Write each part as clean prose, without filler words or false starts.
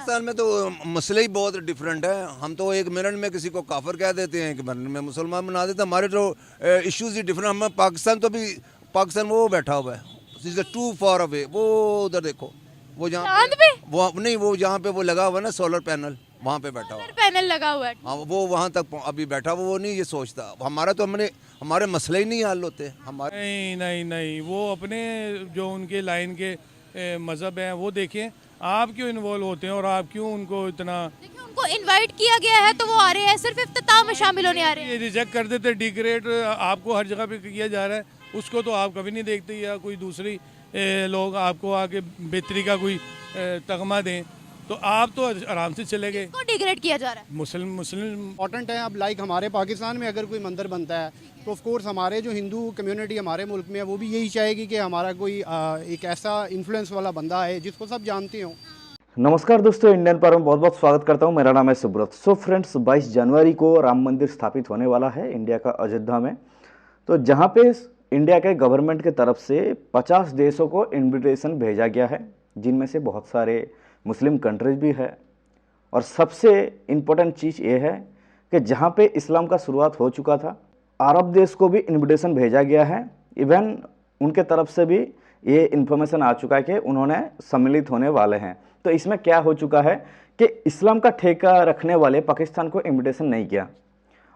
पाकिस्तान में तो मसले ही बहुत डिफरेंट है। हम तो एक मिनट में किसी को काफिर कह देते हैं, एक मिनट में मुसलमान बना देते हैं। हमारे तो इश्यूज ही डिफरेंट। हम पाकिस्तान तो भी पाकिस्तान वो बैठा हुआ है टू फॉर अवे। वो उधर देखो, वो जहाँ चांद पे पे वो नहीं, वो जहाँ पे वो लगा हुआ है ना सोलर पैनल, वहाँ पे बैठा हुआ सोलर है। पैनल लगा हुआ है। हाँ, वो वहाँ तक अभी बैठा हुआ, वो नहीं ये सोचता। हमारा तो हमारे मसले ही नहीं हल होते हमारे। नहीं नहीं नहीं, वो अपने जो उनके लाइन के मज़हब हैं वो देखें। आप क्यों इन्वॉल्व होते हैं और आप क्यों उनको इतना देखिए उनको इनवाइट किया गया है तो वो आ रहे हैं, सिर्फ इफ्तिताह में शामिल होने आ रहे हैं। ये रिजेक्ट कर देते, डिग्रेड आपको हर जगह पे किया जा रहा है, उसको तो आप कभी नहीं देखते। या कोई दूसरी लोग आपको आके बेहतरी का कोई तगमा दें तो आप तो आराम से चले गए। इसको डिग्रेड किया जा रहा है। मुस्लिम मुस्लिम इम्पॉर्टेंट है। अब लाइक हमारे पाकिस्तान में अगर कोई मंदिर बनता है तो ऑफ कोर्स हमारे जो हिंदू कम्युनिटी हमारे मुल्क में है वो भी यही चाहेगी कि हमारा कोई एक ऐसा इन्फ्लुएंस वाला बंदा है जिसको सब जानते हों। नमस्कार दोस्तों, इंडियन पर में बहुत बहुत स्वागत करता हूं। मेरा नाम है सुब्रत। सो फ्रेंड्स, 22 जनवरी को राम मंदिर स्थापित होने वाला है इंडिया का अयोध्या में। तो जहां पे इंडिया के गवर्नमेंट की तरफ से 50 देशों को इनविटेशन भेजा गया है, जिनमें से बहुत सारे मुस्लिम कंट्रीज भी है। और सबसे इम्पोर्टेंट चीज़ ये है कि जहाँ पे इस्लाम का शुरुआत हो चुका था, अरब देश को भी इनविटेशन भेजा गया है। इवन उनके तरफ से भी ये इन्फॉर्मेशन आ चुका है कि उन्होंने सम्मिलित होने वाले हैं। तो इसमें क्या हो चुका है कि इस्लाम का ठेका रखने वाले पाकिस्तान को इनविटेशन नहीं किया,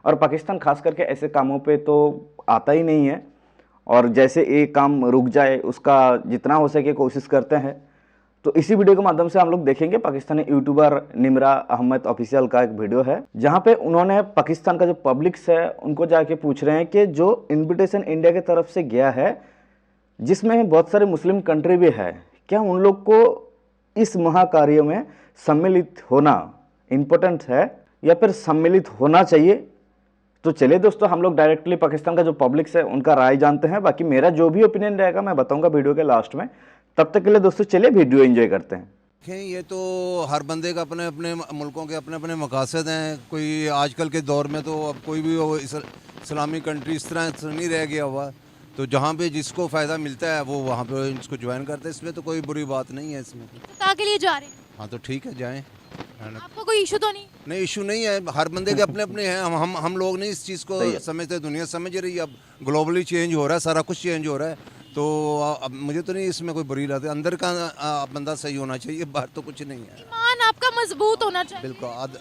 और पाकिस्तान खास करके ऐसे कामों पे तो आता ही नहीं है। और जैसे एक काम रुक जाए उसका जितना हो सके कोशिश करते हैं। तो इसी वीडियो के माध्यम से हम लोग देखेंगे पाकिस्तानी यूट्यूबर निमरा अहमद ऑफिशियल का एक वीडियो है, जहां पे उन्होंने पाकिस्तान का जो पब्लिक्स है उनको जाके पूछ रहे हैं कि जो इनविटेशन इंडिया की तरफ से गया है, जिसमें बहुत सारे मुस्लिम कंट्री भी है, क्या उन लोग को इस महाकार्य में सम्मिलित होना इम्पोर्टेंट है या फिर सम्मिलित होना चाहिए। तो चलिए दोस्तों, हम लोग डायरेक्टली पाकिस्तान का जो पब्लिक्स है उनका राय जानते हैं। बाकी मेरा जो भी ओपिनियन रहेगा मैं बताऊंगा वीडियो के लास्ट में। तब तक के लिए दोस्तों चलिए वीडियो एंजॉय करते हैं। देखें, ये तो हर बंदे का अपने अपने मुल्कों के अपने अपने मकासद हैं। कोई आजकल के दौर में तो अब कोई भी वो इस्लामी कंट्री इस तरह से नहीं रह गया हुआ। तो जहाँ पे जिसको फ़ायदा मिलता है वो वहाँ पे इसको ज्वाइन करते हैं। इसमें तो कोई बुरी बात नहीं है इसमें। इफ्तिताह के लिए जा रहे हैं। हाँ तो ठीक है, जाएं। आपको कोई इशू तो नहीं? इशू नहीं है। हर बंदे के अपने अपने हैं। हम लोग नहीं इस चीज़ को समझते, दुनिया समझ रही है। अब ग्लोबली चेंज हो रहा है, सारा कुछ चेंज हो रहा है। तो अब मुझे तो नहीं इसमें कोई बुरी बात है। अंदर का बंदा सही होना चाहिए, बाहर तो कुछ नहीं है। ईमान आपका मजबूत होना चाहिए। बिल्कुल।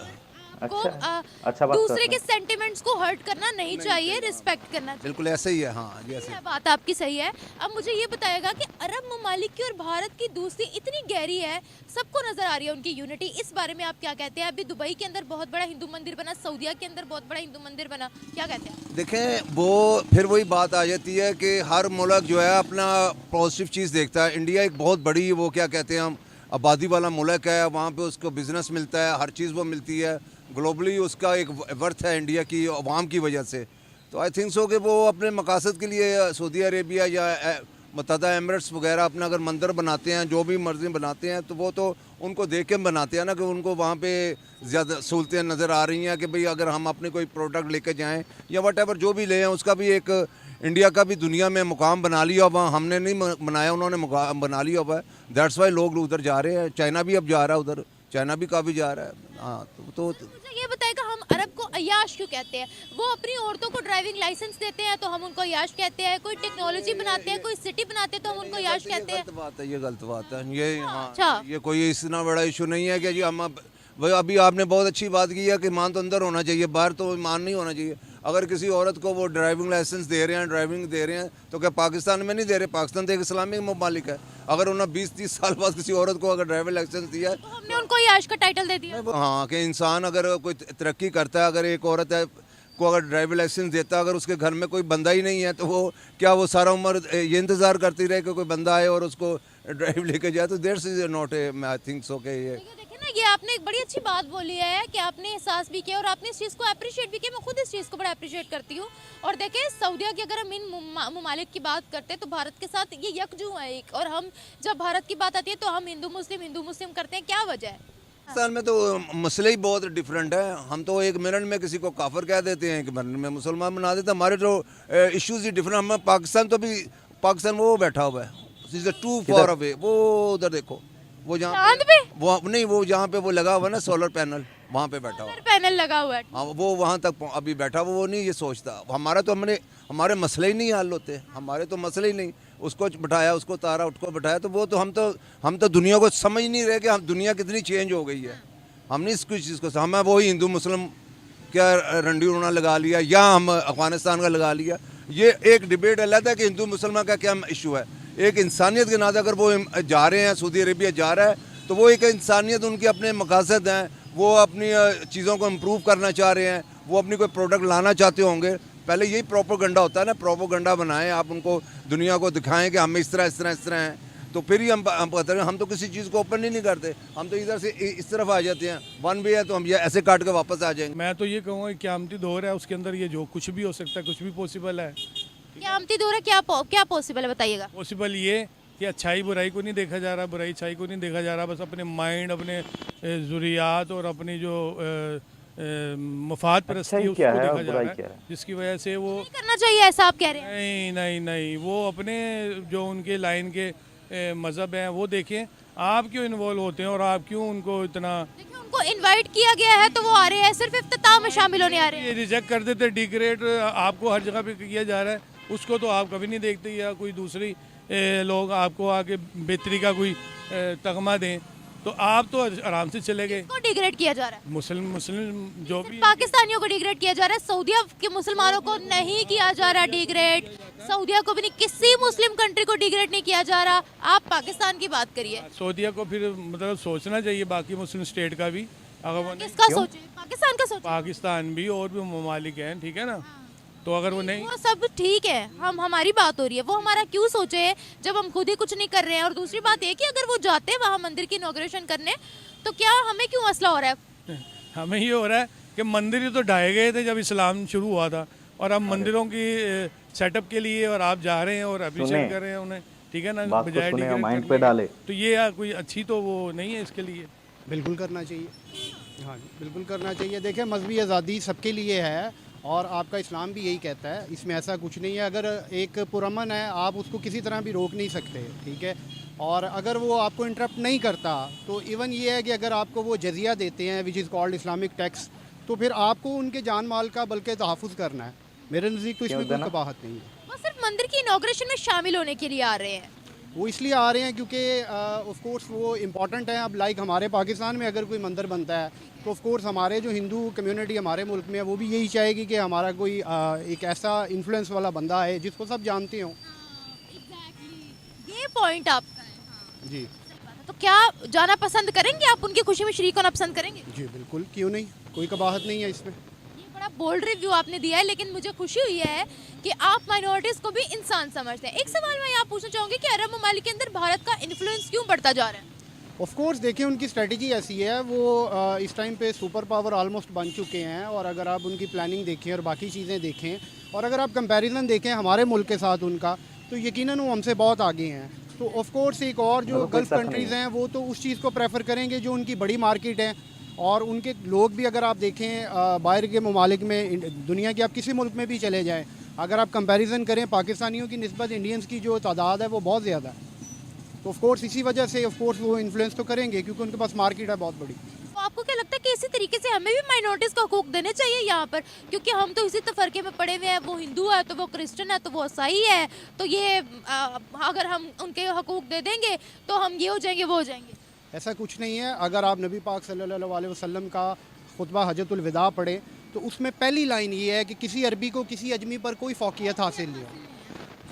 को अच्छा बात दूसरे कर के सेंटिमेंट्स को हर्ट करना नहीं चाहिए, रिस्पेक्ट करना चाहिए। बिल्कुल ऐसे ही है। हाँ जी, ऐसे ये बात आपकी सही है। अब मुझे ये बताएगा कि अरब ममालिक की और भारत की दोस्ती इतनी गहरी है, सबको नजर आ रही है उनकी यूनिटी। इस बारे में आप क्या कहते हैं? अभी दुबई के अंदर बहुत बड़ा हिंदू मंदिर बना, सऊदीया के अंदर बहुत बड़ा हिंदू मंदिर बना, क्या कहते हैं? देखें, वो फिर वही बात आ जाती है कि हर मुल्क जो है अपना पॉजिटिव चीज़ देखता है। इंडिया एक बहुत बड़ी वो क्या कहते हैं हम आबादी वाला मुल्क है। वहाँ पे उसको बिजनेस मिलता है, हर चीज़ वो मिलती है। ग्लोबली उसका एक वर्थ है इंडिया की अवाम की वजह से। तो आई थिंक सो कि वो अपने मकासद के लिए सऊदी अरेबिया या मुत्तहदा एमिरेट्स वगैरह अपना अगर मंदिर बनाते हैं, जो भी मर्जी बनाते हैं, तो वो तो उनको देख के बनाते हैं ना कि उनको वहाँ पे ज़्यादा सहूलतें नज़र आ रही हैं कि भाई अगर हम अपने कोई प्रोडक्ट लेके जाएं या वट एवर जो भी ले आएँ, उसका भी एक इंडिया का भी दुनिया में मुकाम बना लिया हुआ। हमने नहीं बनाया, उन्होंने मुकाम बना लिया हुआ है। दैट्स वाई लोग उधर जा रहे हैं। चाइना भी अब जा रहा है उधर, चाइना भी काफ़ी जा रहा है। हाँ तो मुझे ये बताएगा, हम अरब को अय्याश क्यों कहते हैं? वो अपनी औरतों को ड्राइविंग लाइसेंस देते हैं तो हम उनको अय्याश कहते हैं। कोई टेक्नोलॉजी बनाते हैं, कोई सिटी बनाते हैं तो हम उनको अय्याश कहते हैं। गलत बात है, ये गलत बात है। ये हाँ, अच्छा। ये कोई इतना बड़ा इशू नहीं है कि जी हम भाई अभी आपने बहुत अच्छी बात की है कि ईमान तो अंदर होना चाहिए, बाहर तो ईमान नहीं होना चाहिए। अगर किसी औरत को वो ड्राइविंग लाइसेंस दे रहे हैं, ड्राइविंग दे रहे हैं, तो क्या पाकिस्तान में नहीं दे रहे? पाकिस्तान तो एक इस्लामिक ममालिक है। अगर उन्होंने 20-30 साल बाद किसी औरत को अगर ड्राइविंग लाइसेंस दिया है तो हमने उनको अय्याश का टाइटल दे दिया। हाँ, कि इंसान अगर कोई तरक्की करता है, अगर एक औरत है को अगर ड्राइविंग लाइसेंस देता, अगर उसके घर में कोई बंदा ही नहीं है, तो वो क्या वो सारा उम्र ये इंतज़ार करती रहे कि कोई बंदा आए और उसको ड्राइव लेके जाए? तो there is not a, I think so के ये देखिए ना, ये आपने एक बड़ी अच्छी बात बोली है कि आपने एहसास भी किया और आपने इस चीज़ को अप्रिशिएट भी किया। मैं खुद इस चीज़ को बड़ा अप्रिशिएट करती हूँ। और देखें, सऊदीया की अगर हम इन ममालिक की बात करते हैं तो भारत के साथ ये यकजू है एक। और हम जब भारत की बात आती है तो हम हिंदू मुस्लिम करते हैं। क्या वजह है? पाकिस्तान में तो मसले ही बहुत डिफरेंट है। हम तो एक मिनट में किसी को काफिर कह देते हैं, एक मिनट में मुसलमान बना देते हैं। हमारे तो इश्यूज ही डिफरेंट। हम पाकिस्तान तो भी पाकिस्तान वो बैठा हुआ है टू फॉर अवे। वो उधर देखो, वो जहाँ चांद पे वो नहीं, वो जहाँ पे वो लगा हुआ ना सोलर पैनल, वहाँ पे बैठा हुआ। सोलर पैनल लगा हुआ है। हाँ, वो वहाँ तक अभी बैठा हुआ, वो नहीं ये सोचता। हमारा तो हमारे मसले ही नहीं हल होते, हमारे तो मसले ही नहीं। उसको बिठाया, उसको तारा, उसको बिठाया, तो वो तो हम तो दुनिया को समझ नहीं रहे कि हम दुनिया कितनी चेंज हो गई है। हमने इस कुछ चीज़ को हमें वही हिंदू मुस्लिम क्या रंडी रोना लगा लिया, या हम अफगानिस्तान का लगा लिया। ये एक डिबेट अलग है कि हिंदू मुसलमान का क्या इशू है। एक इंसानियत के नाते अगर वो जा रहे हैं, सऊदी अरेबिया जा रहा है, तो वो एक इंसानियत, उनके अपने मकासद हैं, वो अपनी चीज़ों को इम्प्रूव करना चाह रहे हैं, वो अपनी कोई प्रोडक्ट लाना चाहते होंगे। पहले यही प्रोपोगंडा होता है ना, प्रोपोगंडा बनाएं आप, उनको दुनिया को दिखाएं कि हम इस तरह हैं, तो फिर ही हम कहते हैं। हम तो किसी चीज़ को ओपन ही नहीं करते, हम तो इधर से इस तरफ आ जाते हैं। वन वे है तो हम ये ऐसे काट के वापस आ जाएंगे। मैं तो ये कहूँगा कि क़यामती दौर है, उसके अंदर ये जो कुछ भी हो सकता है, कुछ भी पॉसिबल है। क़यामती दौर है, क्या पॉसिबल है बताइएगा। पॉसिबल ये कि अच्छाई बुराई को नहीं देखा जा रहा, बुराई अच्छाई को नहीं देखा जा रहा, बस अपने माइंड, अपने ज़ुरियात और अपनी जो मफाद परस्ती है, उसको क्या है देखा और जा बुराई रहा क्या है, है? जिसकी वजह से वो नहीं करना चाहिए ऐसा आप कह रहे हैं। नहीं नहीं नहीं, वो अपने जो उनके लाइन के मज़हब हैं वो देखें। आप क्यों इन्वॉल्व होते हैं और आप क्यों उनको इतना देखिए, उनको इनवाइट किया गया है तो वो आ रहे हैं, सिर्फ इफ्तिताह में शामिल होने आ रहे हैं। ये रिजेक्ट कर देते, डिग्रेड आपको हर जगह पे किया जा रहा है, उसको तो आप कभी नहीं देखते, या कोई दूसरी लोग आपको आके बेहतरी का कोई तगमा दें, तो आप तो आराम से चले गए। को डिग्रेड किया जा रहा है, मुस्लिम जो भी पाकिस्तानियों को डिग्रेड किया जा रहा है, सऊदीया के मुसलमानों को नहीं किया जा रहा डिग्रेड, सऊदीया को भी नहीं, किसी मुस्लिम कंट्री को डिग्रेड नहीं किया जा रहा। आप पाकिस्तान की बात करिए। सऊदीया को फिर मतलब सोचना चाहिए, बाकी मुस्लिम स्टेट का भी, अगर वो नहीं, किसका सोचे? पाकिस्तान का सोचे। पाकिस्तान भी और भी ममालिक हैं, ठीक है ना, तो अगर वो नहीं, वो सब ठीक है, हमारी बात हो रही है, वो हमारा क्यों सोचे जब हम खुद ही कुछ नहीं कर रहे हैं। और दूसरी बात ये कि अगर वो जाते हैं वहाँ मंदिर की इनॉग्रेशन करने, तो क्या हमें क्यों मसला हो रहा है? हमें ये हो रहा है कि मंदिर ही तो ढाए गए थे जब इस्लाम शुरू हुआ था, और अब मंदिरों की सेटअप के लिए और आप जा रहे हैं और अप्रिशिएट कर रहे हैं उन्हें, ठीक है ना, बात को बजाय सुने, डिग्रेड माइंड करने पे के। डाले। तो ये कोई अच्छी तो वो नहीं है इसके लिए। बिल्कुल करना चाहिए, हाँ जी बिल्कुल करना चाहिए। देखिए, मजहबी आज़ादी सबके लिए है और आपका इस्लाम भी यही कहता है, इसमें ऐसा कुछ नहीं है। अगर एक पुरअमन है, आप उसको किसी तरह भी रोक नहीं सकते, ठीक है। और अगर वो आपको इंटरप्ट नहीं करता, तो इवन ये है कि अगर आपको वो जजिया देते हैं, which is called Islamic tax, तो फिर आपको उनके जान माल का बल्कि तहफ़्फ़ुज़ करना है। मेरे नज़दीक तो इसमें कोई कबाहत नहीं है। वो सिर्फ मंदिर की इनॉग्रेशन में शामिल होने के लिए आ रहे हैं। वो इसलिए आ रहे हैं क्योंकि ऑफ कोर्स वो इम्पॉर्टेंट है। अब लाइक हमारे पाकिस्तान में अगर कोई मंदिर बनता है, तो ऑफ कोर्स हमारे जो हिंदू कम्युनिटी हमारे मुल्क में है, वो भी यही चाहेगी कि हमारा कोई एक ऐसा इन्फ्लुएंस वाला बंदा है जिसको सब जानते हों। ये पॉइंट आपका है। हाँ। जी तो क्या जाना पसंद करेंगे आप, उनकी खुशी में शरीक होना पसंद करेंगे? जी बिल्कुल, क्यों नहीं, कोई कबाहत नहीं है इसमें। ये बड़ा बोल्ड रिव्यू आपने दिया है, लेकिन मुझे खुशी हुई है कि आप माइनॉरिटीज़ को भी इंसान समझते हैं। एक सवाल मैं यहाँ पूछना चाहूँगी कि अरब ममालिक के अंदर भारत का इन्फ्लुएंस क्यों बढ़ता जा रहा है? ऑफ कोर्स देखिए, उनकी स्ट्रेटजी ऐसी है, वो इस टाइम पे सुपर पावर ऑलमोस्ट बन चुके हैं। और अगर आप उनकी प्लानिंग देखें और बाकी चीज़ें देखें, और अगर आप कंपैरिजन देखें हमारे मुल्क के साथ उनका, तो यकीनन वो हमसे बहुत आगे हैं। तो ऑफ कोर्स एक और जो गल्फ़ कंट्रीज़ हैं, वो तो उस चीज़ को प्रेफर करेंगे जो उनकी बड़ी मार्केट है। और उनके लोग भी, अगर आप देखें बाहर के ममालिक में, दुनिया के आप किसी मुल्क में भी चले जाएँ, अगर आप कंपैरिजन करें पाकिस्तानियों की निस्बत इंडियंस की जो तादाद है वो बहुत ज़्यादा है। तो ऑफ कोर्स इसी वजह से ऑफ कोर्स वो इन्फ्लुएंस तो करेंगे, क्योंकि उनके पास मार्केट है बहुत बड़ी। तो आपको क्या लगता है कि इसी तरीके से हमें भी माइनॉरिटीज़ को हकूक देने चाहिए यहाँ पर? क्योंकि हम तो इसी तफरके में पड़े हुए हैं, वो हिंदू है तो वो क्रिश्चियन है तो वो ईसाई है, तो ये अगर हम उनके हकूक दे देंगे तो हम ये हो जाएंगे, वो हो जाएंगे। ऐसा कुछ नहीं है। अगर आप नबी पाक सल्लल्लाहु अलैहि वसल्लम का खुतबा हजतुल विदा पढ़े, तो उसमें पहली लाइन ये है कि किसी अरबी को किसी अजमी पर कोई फ़ौक़ियत हासिल नहीं हो।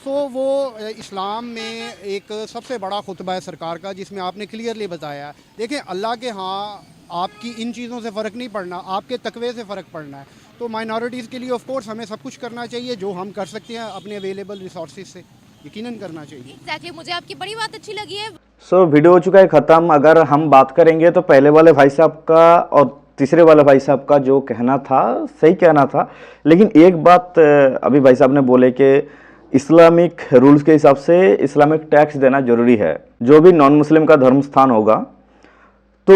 तो वो इस्लाम में एक सबसे बड़ा खुतबा है सरकार का, जिसमें आपने क्लियरली बताया। देखें, अल्लाह के यहाँ आपकी इन चीज़ों से फ़र्क नहीं पड़ना, आपके तकवे से फ़र्क पड़ना है। तो माइनॉरिटीज़ के लिए ऑफ कोर्स हमें सब कुछ करना चाहिए, जो हम कर सकते हैं अपने अवेलेबल रिसोर्सेज से, यकीनन करना चाहिए। एग्जैक्टली, मुझे आपकी बड़ी बात अच्छी लगी है। सो वीडियो हो चुका है ख़त्म। अगर हम बात करेंगे तो पहले वाले भाई साहब का और तीसरे वाले भाई साहब का जो कहना था, सही कहना था, लेकिन एक बात अभी भाई साहब ने बोले कि इस्लामिक रूल्स के हिसाब से इस्लामिक टैक्स देना ज़रूरी है। जो भी नॉन मुस्लिम का धर्म स्थान होगा, तो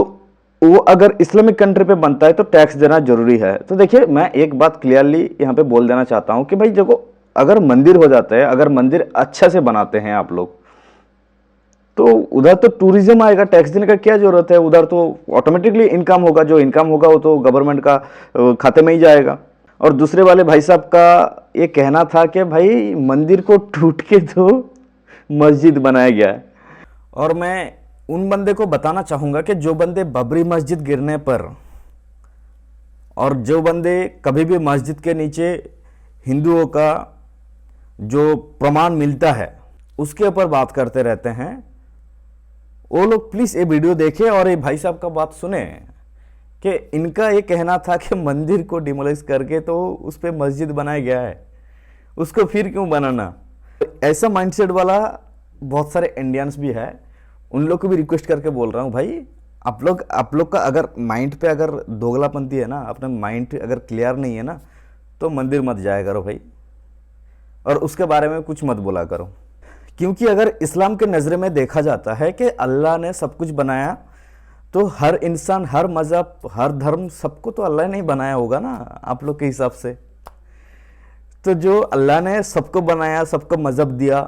वो अगर इस्लामिक कंट्री पे बनता है तो टैक्स देना ज़रूरी है। तो देखिए, मैं एक बात क्लियरली यहाँ पे बोल देना चाहता हूँ कि भाई देखो, अगर मंदिर हो जाता है, अगर मंदिर अच्छा से बनाते हैं आप लोग, तो उधर तो टूरिज्म आएगा, टैक्स देने का क्या जरूरत है, उधर तो ऑटोमेटिकली इनकम होगा, जो इनकम होगा वो तो गवर्नमेंट का खाते में ही जाएगा। और दूसरे वाले भाई साहब का ये कहना था कि भाई मंदिर को टूट के तो मस्जिद बनाया गया है। और मैं उन बंदे को बताना चाहूँगा कि जो बंदे बाबरी मस्जिद गिरने पर और जो बंदे कभी भी मस्जिद के नीचे हिंदुओं का जो प्रमाण मिलता है उसके ऊपर बात करते रहते हैं, वो लोग प्लीज़ ये वीडियो देखें और ये भाई साहब का बात सुने कि इनका ये कहना था कि मंदिर को डिमोलिश करके तो उस पर मस्जिद बनाया गया है, उसको फिर क्यों बनाना। ऐसा माइंडसेट वाला बहुत सारे इंडियंस भी है, उन लोग को भी रिक्वेस्ट करके बोल रहा हूँ भाई आप लोग का अगर माइंड पे अगर दोगलापंथी है ना, अपना माइंड अगर क्लियर नहीं है ना, तो मंदिर मत जाया करो भाई, और उसके बारे में कुछ मत बोला करो। क्योंकि अगर इस्लाम के नज़रे में देखा जाता है कि अल्लाह ने सब कुछ बनाया, तो हर इंसान, हर मज़हब, हर धर्म, सबको तो अल्लाह ने ही बनाया होगा ना आप लोग के हिसाब से। तो जो अल्लाह ने सबको बनाया, सबको मज़हब दिया,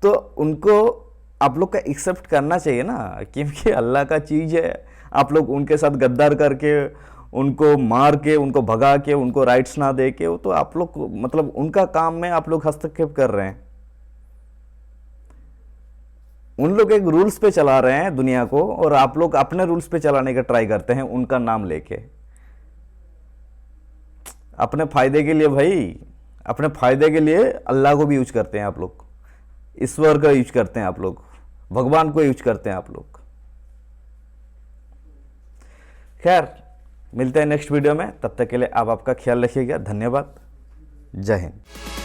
तो उनको आप लोग का एक्सेप्ट करना चाहिए ना, क्योंकि अल्लाह का चीज़ है। आप लोग उनके साथ गद्दार करके, उनको मार के, उनको भगा के, उनको राइट्स ना दे के, वो तो आप लोग मतलब उनका काम में आप लोग हस्तक्षेप कर रहे हैं। उन लोग एक रूल्स पे चला रहे हैं दुनिया को, और आप लोग अपने रूल्स पे चलाने का ट्राई करते हैं उनका नाम लेके, अपने फायदे के लिए भाई, अपने फायदे के लिए अल्लाह को भी यूज करते हैं आप लोग, ईश्वर का यूज करते हैं आप लोग, भगवान को यूज करते हैं आप लोग। खैर, मिलते हैं नेक्स्ट वीडियो में, तब तक के लिए आप आपका ख्याल रखिएगा। धन्यवाद, जय हिंद।